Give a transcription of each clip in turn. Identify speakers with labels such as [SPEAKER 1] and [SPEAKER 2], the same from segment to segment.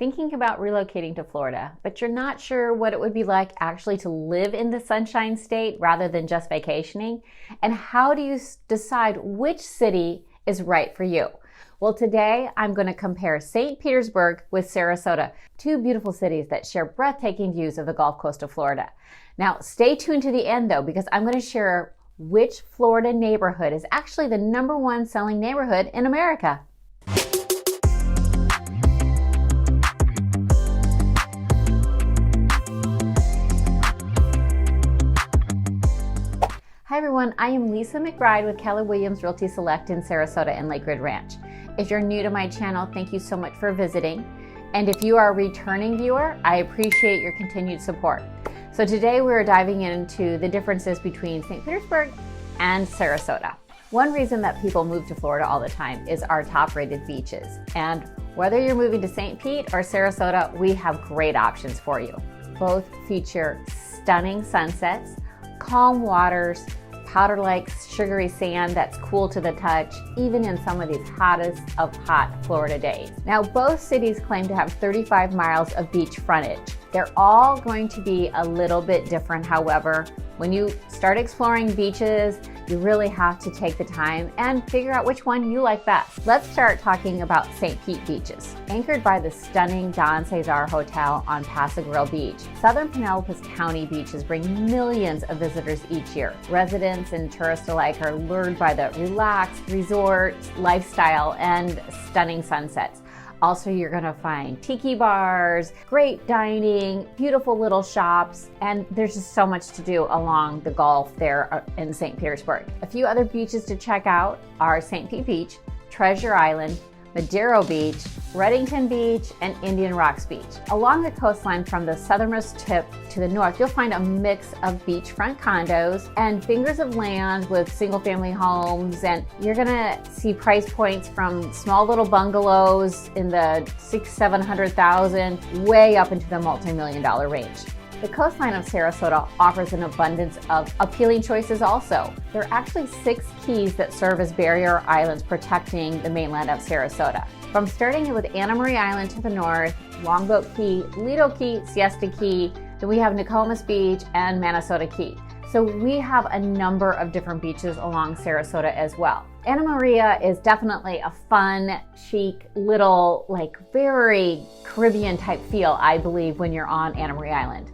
[SPEAKER 1] Thinking about relocating to Florida, but you're not sure what it would be like actually to live in the Sunshine State rather than just vacationing? And how do you decide which city is right for you? Well, today I'm going to compare St. Petersburg with Sarasota, two beautiful cities that share breathtaking views of the Gulf Coast of Florida. Now, stay tuned to the end though, because I'm going to share which Florida neighborhood is actually the #1 selling neighborhood in America. Hi everyone, I am Lisa McBride with Keller Williams Realty Select in Sarasota and Lake Ridge Ranch. If you're new to my channel, thank you so much for visiting. And if you are a returning viewer, I appreciate your continued support. So today we're diving into the differences between St. Petersburg and Sarasota. One reason that people move to Florida all the time is our top-rated beaches. And whether you're moving to St. Pete or Sarasota, we have great options for you. Both feature stunning sunsets, calm waters, powder-like sugary sand that's cool to the touch, even in some of these hottest of hot Florida days. Now, both cities claim to have 35 miles of beach frontage. They're all going to be a little bit different, however. When you start exploring beaches, you really have to take the time and figure out which one you like best. Let's start talking about St. Pete beaches. Anchored by the stunning Don Cesar Hotel on Pass-a-Grille Beach, southern Pinellas County beaches bring millions of visitors each year. Residents and tourists alike are lured by the relaxed resort lifestyle and stunning sunsets. Also, you're gonna find tiki bars, great dining, beautiful little shops, and there's just so much to do along the Gulf there in St. Petersburg. A few other beaches to check out are St. Pete Beach, Treasure Island, Madero Beach, Reddington Beach, and Indian Rocks Beach. Along the coastline from the southernmost tip to the north, you'll find a mix of beachfront condos and fingers of land with single-family homes, and you're gonna see price points from small little bungalows in the $600,000-700,000 way up into the multi-million-dollar range. The coastline of Sarasota offers an abundance of appealing choices also. There are actually 6 keys that serve as barrier islands protecting the mainland of Sarasota. From starting with Anna Marie Island to the north, Longboat Key, Lido Key, Siesta Key, then we have Nokomis Beach and Manasota Key. So we have a number of different beaches along Sarasota as well. Anna Maria is definitely a fun, chic, little, very Caribbean type feel, I believe, when you're on Anna Marie Island.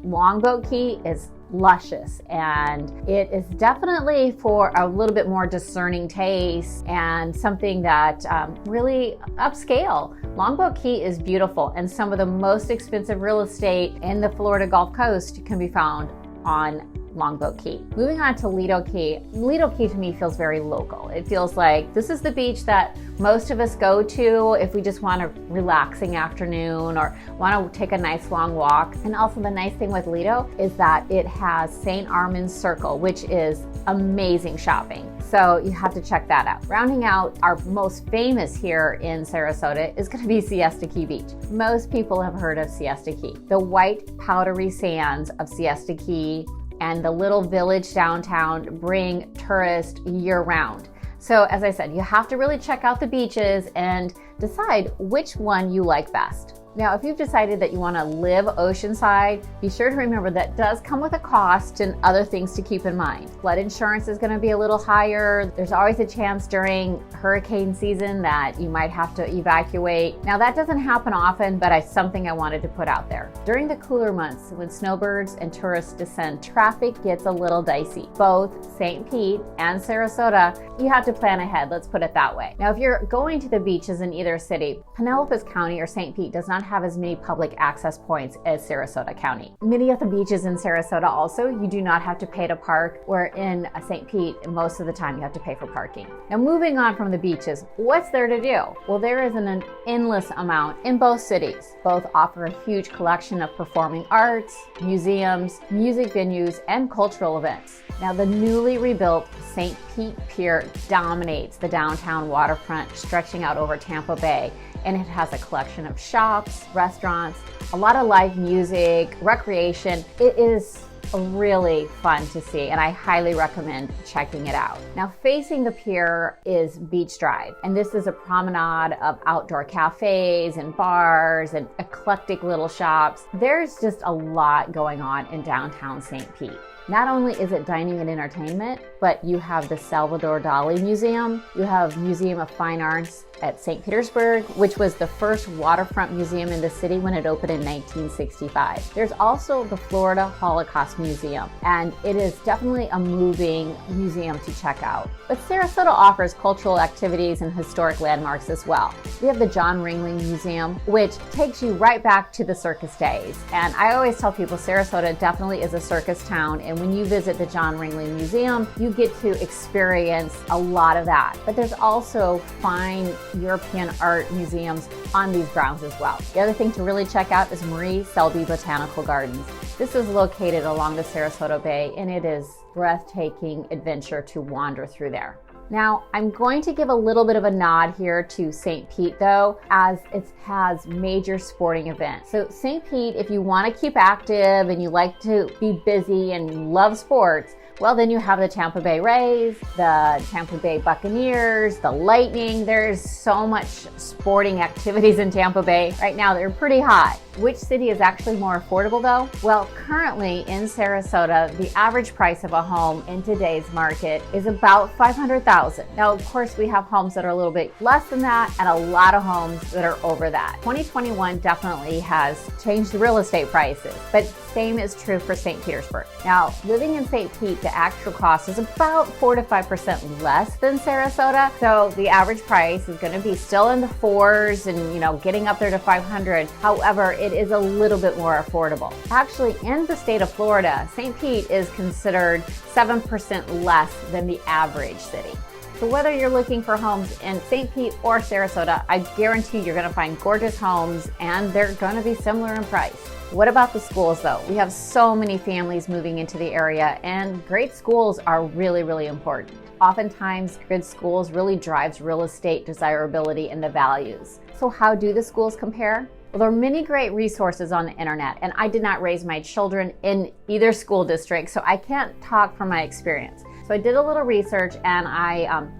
[SPEAKER 1] Longboat Key is luscious, and it is definitely for a little bit more discerning taste and something that really upscale. Longboat Key is beautiful, and some of the most expensive real estate in the Florida Gulf Coast can be found on Longboat Key. Moving on to Lido Key. Lido Key to me feels very local. It feels like this is the beach that most of us go to if we just want a relaxing afternoon or want to take a nice long walk. And also the nice thing with Lido is that it has St. Armand's Circle, which is amazing shopping. So you have to check that out. Rounding out our most famous here in Sarasota is going to be Siesta Key Beach. Most people have heard of Siesta Key. The white powdery sands of Siesta Key and the little village downtown bring tourists year-round. So as I said, you have to really check out the beaches and decide which one you like best. Now, if you've decided that you want to live oceanside, be sure to remember that does come with a cost and other things to keep in mind. Flood insurance is going to be a little higher. There's always a chance during hurricane season that you might have to evacuate. Now, that doesn't happen often, but it's something I wanted to put out there. During the cooler months, when snowbirds and tourists descend, traffic gets a little dicey. Both St. Pete and Sarasota, you have to plan ahead, let's put it that way. Now, if you're going to the beaches in either city, Pinellas County or St. Pete does not have as many public access points as Sarasota County. Many of the beaches in Sarasota also, you do not have to pay to park, where in St. Pete, most of the time you have to pay for parking. Now, moving on from the beaches, what's there to do? Well, there is an endless amount in both cities. Both offer a huge collection of performing arts, museums, music venues, and cultural events. Now, the newly rebuilt St. Pete Pier dominates the downtown waterfront, stretching out over Tampa Bay, and it has a collection of shops, restaurants, a lot of live music, recreation. It is really fun to see, and I highly recommend checking it out. Now, facing the pier is Beach Drive, and this is a promenade of outdoor cafes and bars and eclectic little shops. There's just a lot going on in downtown St. Pete. Not only is it dining and entertainment, but you have the Salvador Dali Museum, you have Museum of Fine Arts at St. Petersburg, which was the first waterfront museum in the city when it opened in 1965. There's also the Florida Holocaust Museum, and it is definitely a moving museum to check out. But Sarasota offers cultural activities and historic landmarks as well. We have the John Ringling Museum, which takes you right back to the circus days. And I always tell people Sarasota definitely is a circus town, and when you visit the John Ringling Museum, you get to experience a lot of that. But there's also fine European art museums on these grounds as well. The other thing to really check out is Marie Selby Botanical Gardens. This is located along the Sarasota Bay, and it is breathtaking adventure to wander through there. Now, I'm going to give a little bit of a nod here to St. Pete though, as it has major sporting events. So St. Pete, if you want to keep active and you like to be busy and love sports, well, then you have the Tampa Bay Rays, the Tampa Bay Buccaneers, the Lightning. There's so much sporting activities in Tampa Bay. Right now, they're pretty hot. Which city is actually more affordable though? Well, currently in Sarasota, the average price of a home in today's market is about $500,000. Now, of course, we have homes that are a little bit less than that and a lot of homes that are over that. 2021 definitely has changed the real estate prices, but same is true for St. Petersburg. Now, living in St. Pete, the actual cost is about 4 to 5% less than Sarasota. So the average price is going to be still in the fours and, getting up there to 500. However, it is a little bit more affordable. Actually, in the state of Florida, St. Pete is considered 7% less than the average city. So whether you're looking for homes in St. Pete or Sarasota, I guarantee you're going to find gorgeous homes and they're going to be similar in price. What about the schools though? We have so many families moving into the area, and great schools are really, really important. Oftentimes, good schools really drives real estate desirability and the values. So how do the schools compare? Well, there are many great resources on the internet, and I did not raise my children in either school district, so I can't talk from my experience. So I did a little research, and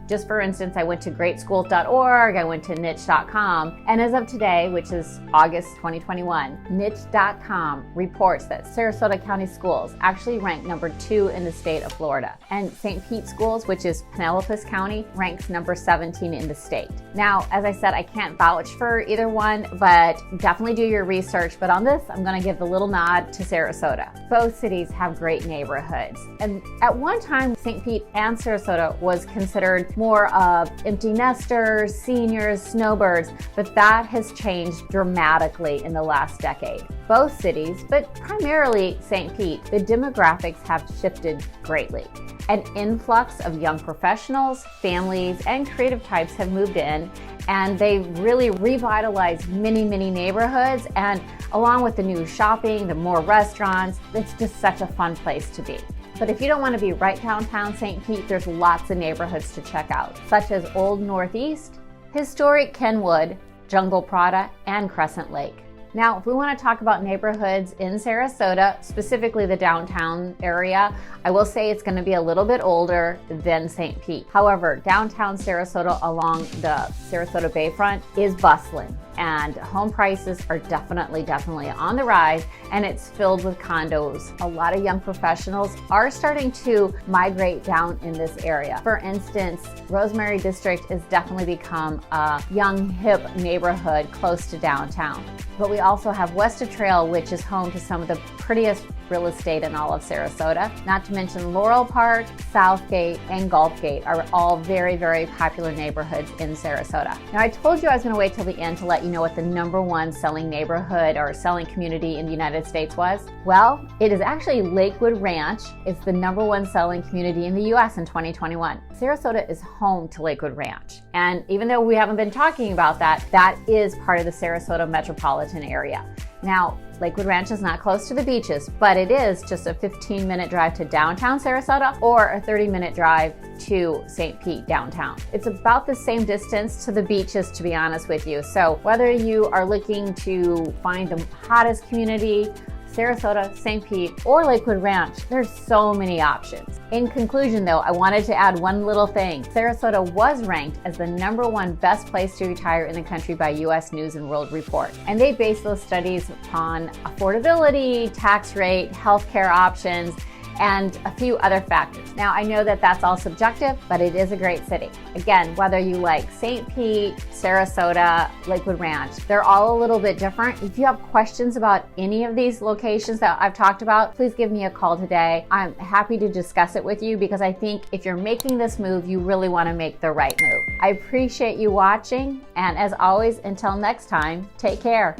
[SPEAKER 1] just for instance, I went to greatschools.org, I went to niche.com, and as of today, which is August 2021, niche.com reports that Sarasota County schools actually rank number 2 in the state of Florida. And St. Pete schools, which is Pinellas County, ranks number 17 in the state. Now, as I said, I can't vouch for either one, but definitely do your research. But on this, I'm gonna give the little nod to Sarasota. Both cities have great neighborhoods. And at one time, St. Pete and Sarasota was considered more of empty nesters, seniors, snowbirds, but that has changed dramatically in the last decade. Both cities, but primarily St. Pete, the demographics have shifted greatly. An influx of young professionals, families, and creative types have moved in, and they've really revitalized many, many neighborhoods. And along with the new shopping, the more restaurants, it's just such a fun place to be. But if you don't want to be right downtown St. Pete, there's lots of neighborhoods to check out, such as Old Northeast, historic Kenwood, Jungle Prada, and Crescent Lake. Now, if we want to talk about neighborhoods in Sarasota, specifically the downtown area, I will say it's going to be a little bit older than St. Pete. However, downtown Sarasota along the Sarasota Bayfront is bustling, and home prices are definitely on the rise, and it's filled with condos. A lot of young professionals are starting to migrate down in this area. For instance, Rosemary District has definitely become a young, hip neighborhood close to downtown. But we also have Westa Trail, which is home to some of the prettiest real estate in all of Sarasota. Not to mention Laurel Park, Southgate, and Gulfgate are all very, very popular neighborhoods in Sarasota. Now, I told you I was going to wait till the end to let you know what the #1 selling neighborhood or selling community in the United States was. Well, it is actually Lakewood Ranch. It's the #1 selling community in the U.S. in 2021. Sarasota is home to Lakewood Ranch. And even though we haven't been talking about that, that is part of the Sarasota metropolitan area. Now, Lakewood Ranch is not close to the beaches, but it is just a 15-minute drive to downtown Sarasota or a 30-minute drive to St. Pete downtown. It's about the same distance to the beaches, to be honest with you. So whether you are looking to find the hottest community, Sarasota, St. Pete, or Lakewood Ranch. There's so many options. In conclusion though, I wanted to add one little thing. Sarasota was ranked as the #1 best place to retire in the country by US News and World Report. And they base those studies upon affordability, tax rate, healthcare options, and a few other factors. Now, I know that that's all subjective, but it is a great city. Again, whether you like St. Pete, Sarasota, Lakewood Ranch, they're all a little bit different. If you have questions about any of these locations that I've talked about, please give me a call today. I'm happy to discuss it with you because I think if you're making this move, you really want to make the right move. I appreciate you watching, and as always, until next time, take care.